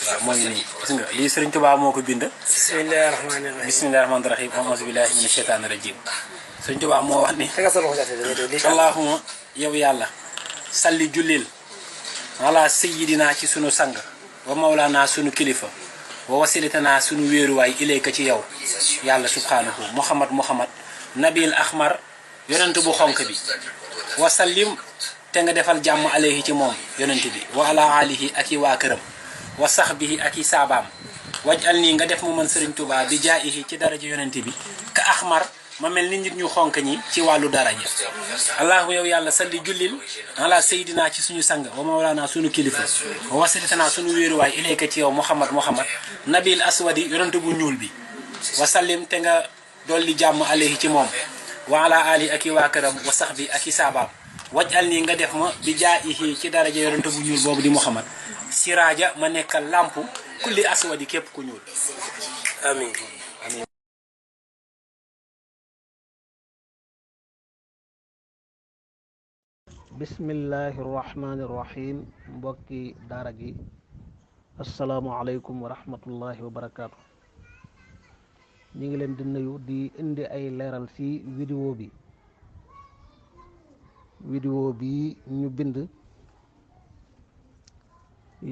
waaw moo ngi nii gis nga lii Sëriñ Tuubaa moo ko bind. bismillaahi rahmaani rahiim auzu billaahi mina sheytaani rajiim. Sëriñ Tuubaa moo wax ni allahumma yow yàlla salli jullil ala sayyidina ci sunu sang wa mawlaana sunu kilifa wa wasilatanaa sunu wéeruwaay ilayka ci yow yàlla subhaanahu muhammad nabil ahmar yonent bu xonk bi wa sallim te nga defal jàmm alayhi ci moom yonent bi wa ala alihi ak i waa këram wa sahbihi ak i saabaam wajal nii nga def mu mën Sëriñ Tuubaa bi jaayihi ci daraja yonent bi ka ahmar ma mel ni nit ñu xonk ñi ci wàllu daraja allahu yow yàlla salli jullil ala sayidina ci suñu sang wa mawlana suñu kilifa wa wasilitanaa suñu wéeruwaay ilayka ci yow muhammad nabil aswadi yonent bu ñuul bi wa sallim te nga dolli jàmm alayhi ci moom wa ala ali ak i waa këram wa sahbi ak i saabaam wajal nii nga def ma bi jaayihi ci daraja yonent bu ñuul boobu di muhammad siraaja ma nekkal lamp kulli aswadi képp ku ñuul amin amin bismillahi irrahmani irrahim mbokki daara gi asalaamualeykum wa rahmatullahi wa barakaatu. ñi ngi leen di nuyu di indi ay leeral ci vidéo bi ñu bind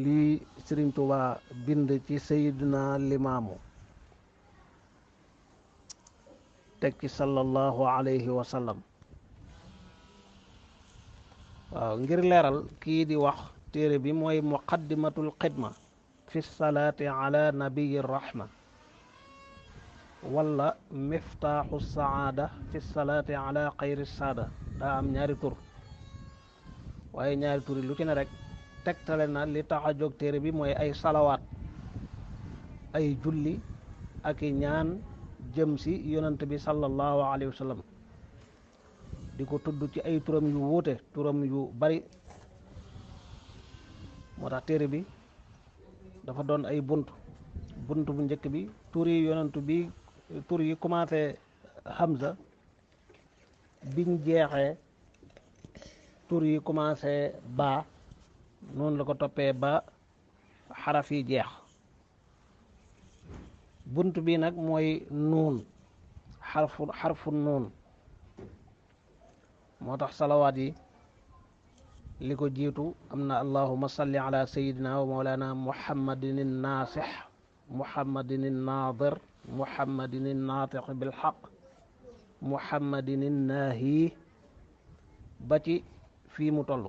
lii Sëriñ Tuubaa bind ci Seydina Limaamu teg ci sallallahu alayhi wa sallam. waaw ngir leeral kii di wax téere bi mooy muqaddimatul xidma fi salaati ala nabiyi rahma wala miftaaxu saada fi salaati ala xayri saada daa am ñaari tur waaye ñaari tur yi lu ci ne rek tegtale na li tax a jóg téere bi mooy ay salawaat ay julli ak i ñaan jëm si yonant bi sallallahu alayhi wa sallam di ko tudd ci ay turam yu wuute turam yu bari moo tax téere bi dafa doon ay bunt bu njëkk bi tur yi yonantu bi tur yi commencé Hamza biñ jeexee tur yi commencé ba noonu la ko toppee ba xaraf yi jeex bunt bi nag mooy nuun xarfu nuun moo tax salawaat yi li ko jiitu am na allahuma salli ala sayidina wa mawlana muhammadin naasix muhammadin naadir muhammadin naatiq bilxaq muhammadin naahi ba ci fii mu toll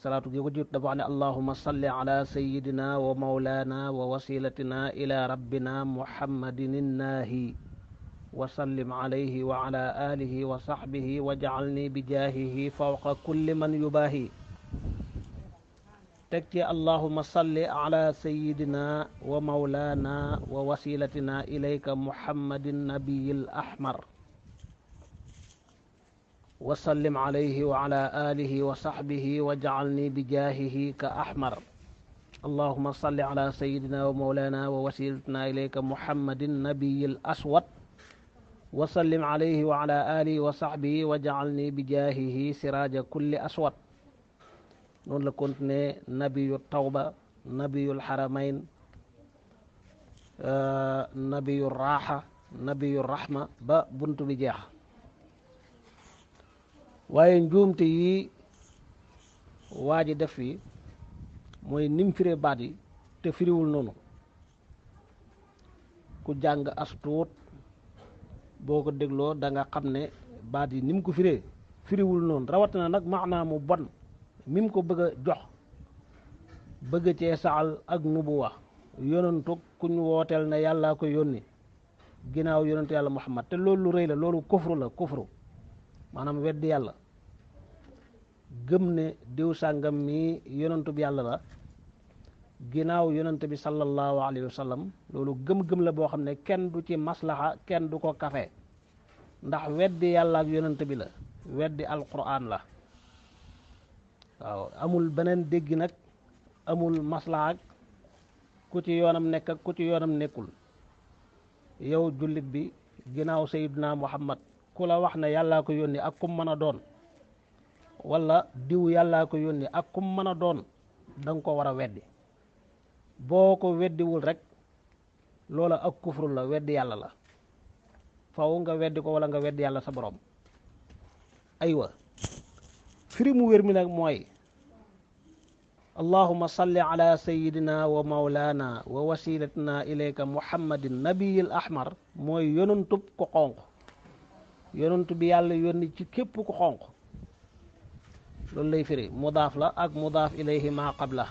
salaatu gi ko jiitu dafa wax ne allahuma salli ala sayidina wa mawlana wa wasilatina ila rabbina muhammadin naahi wasallim alayhi wa ala alihi wa sahbihi wa jaalni bi jaahihi fawqa kulli man yubaahi teg ci allahuma salli ala sayidina wa mawlana wa wasilatina ilayka muhammadin nabiyil ahmar wasallim alayhi wa ala alihi wa sahbihi wa jaalni bi jaahihi ka ahmar allahuma salli ala sayidina wa mawlana wa wasilatina ilayka muhammadin nabiyil aswad wasallim alayhi wa ala alihi wa sahbihi wa jaalni bi jaahihi siraaja kulli aswad noonu la continué nabiyu tawba nabiyul haramayn nabiyu raaxa nabiyu rahma ba buntu bi jeex waaye njuumte yi waa ji def fi mooy nim firee baat yi te firiwul noonu ku jàng astuut boo ko dégloo da nga xam ne baat yi ni mu ko firiwul noonu rawatina nag maanaa mu bon mi mu ko bëgg a jox bëgg cee saxal ak nubuwa yonantu kuñ wooteel ne yàllaa ko yónni ginnaaw yonantu yàlla muhammad te loolu lu rëy la loolu kufru maanaam weddi yàlla gëm ne diw sàngam mi yonantu bi yàlla la ginnaaw yonent bi sallallahu alayhi wa sallam loolu gëm-gëm la boo xam ne kenn du ci maslaxa kenn du ko kafe ndax weddi yàlla ak yonent bi la weddi alquran la waaw amul beneen dégg nag amul maslaxa ak ku ci yoonam nekk ak ku ci yoonam nekkul yow jullit bi ginnaaw sayyidina muhammad ku la wax ne yàllaa ko yónni ak kum mën a doon wala diw yàllaa ko yónni ak kum mën a doon da nga ko war a weddi boo ko weddiwul rek loola ak kufru la, weddi yàlla la, faw nga weddi ko wala nga weddi yàlla sa borom. aywa firi mu wér mi nag mooy allahumma salli ala sayidina wa maulana wa wasilatina ilayka muhammadin nabiyil ahmar, mooy yonantub ko xonq, yonantu bi yàlla yónni ci képp ku xonq. loolu lay firi, mudaaf la ak mudaaf ilayhi ma qabla.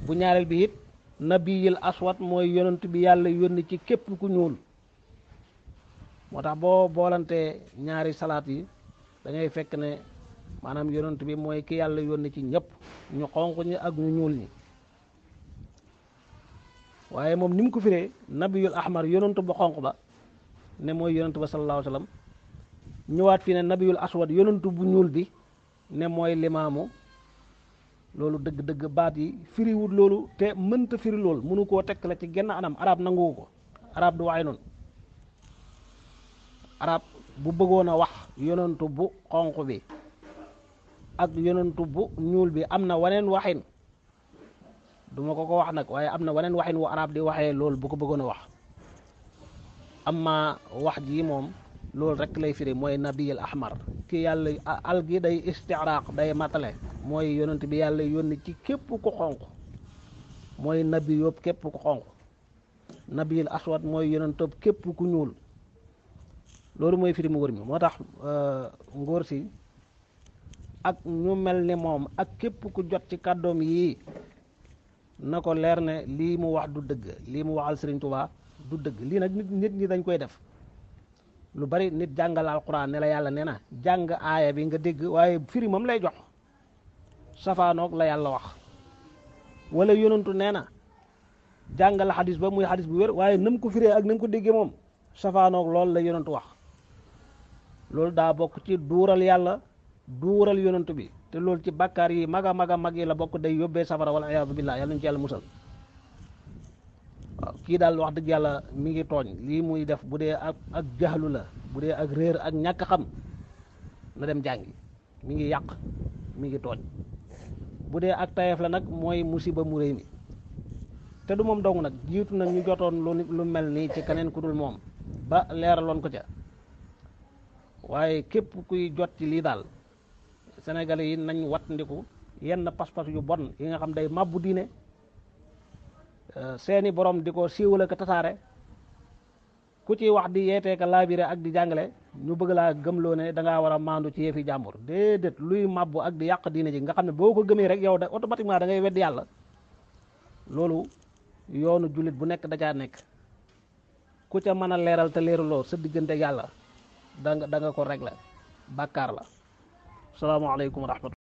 bu ñaareel bi it nabiyil aswad, mooy yonantu bi yàlla yónni ci képp ku ñuul. moo tax boo boolantee ñaari salaat yi da ngay fekk ne maanaam yonent bi mooy ki yàlla yónni ci ñëpp, ñu xonq ñi ak ñu ñuul ñi. waaye moom ni mu ko firee nabiyul ahmar, yonent ba xonq ba, ne mooy yonent ba sallallahu alayhi wa sallam. ñëwaat fi ne nabiyul aswad, yonent bu ñuul bi, ne mooy limaamu. loolu dëgg-dëgg baat yi firiwut loolu, te mënta firi loolu, mënu koo tekk la ci genn anam. arab nanguwu ko, arab du waxe noonu. arab bu bëggoon a wax yonentu bu xonq bi ak yonentu bu ñuul bi am na waneen waxin, duma ko wax nag, waaye am na waneen waxin wu arab di waxee loolu bu ko bëggoon a wax. amma wax ji moom loolu rek lay firi, mooy nabiyul ahmar, ki yàlla al gi day istiraaq, day matale, mooy yonent bi yàlla yónni ci képp ku xonq, mooy nabi yóbbu képp ku xonq. nabiyul aswad mooy yonentoob képp ku ñuul. loolu mooy firi mu wër mi. moo tax ngóor si ak ñu mel ni moom ak képp ku jot ci kàddoom yii na ko leer ne lii mu wax du dëgg, lii mu waxal Sëriñ Tuubaa du dëgg. lii nag nit ñi dañ koy def lu bari. nit jàngal alquran ne la yàlla nee na, jàng aaya bi nga dégg, waaye firi moom lay jox safaanoog la yàlla wax. wala yonantu nee na jàngal xadis ba muy xadis bu wér, waaye nam ko firee ak nam ko déggee moom safaanoog loolu la yonantu wax. loolu daa bokk ci duural yàlla, duural yonantu bi, te loolu ci bàkkaar yi mag a mag yi la bokk, day yóbbee safara wala iyaadu billah, yàlla ñu ci yàlla musal. waaw kii daal wax dëgg yàlla mi ngi tooñ. lii muy def bu dee ak jaxlu la, bu dee ak réer ak ñàkk xam, na dem jàngi. mi ngi yàq, mi ngi tooñ. bu dee ak tayef la nag mooy musiba mu réy mi. te du moom dong nag, jiitu nag ñu jotoon lu mel nii ci keneen ku dul moom ba leeraloon ko ca. waaye képp kuy jot ci lii daal, sénégalais yi nañ wattandiku yenn pas-pas yu bon yi nga xam day màbbu diine, seeni borom di ko siiwale ko tasaare. ku ci wax di yeetee ka laabire ak di jàngale, ñu bëgg laa gëmloo ne da ngaa war a maandu ci yëfi jàmbur. déedéet, luy màbbu ak di yàq diine ji nga xam ne boo ko gëmee rek yow da automatiquement da ngay weddi yàlla. loolu yoonu jullit bu nekk da caa nekk. ku ca mën a leeral te leeruloo sa diggante yàlla da nga ko régler, bàkkaar la. salaamaaleykum wa rahmatulah.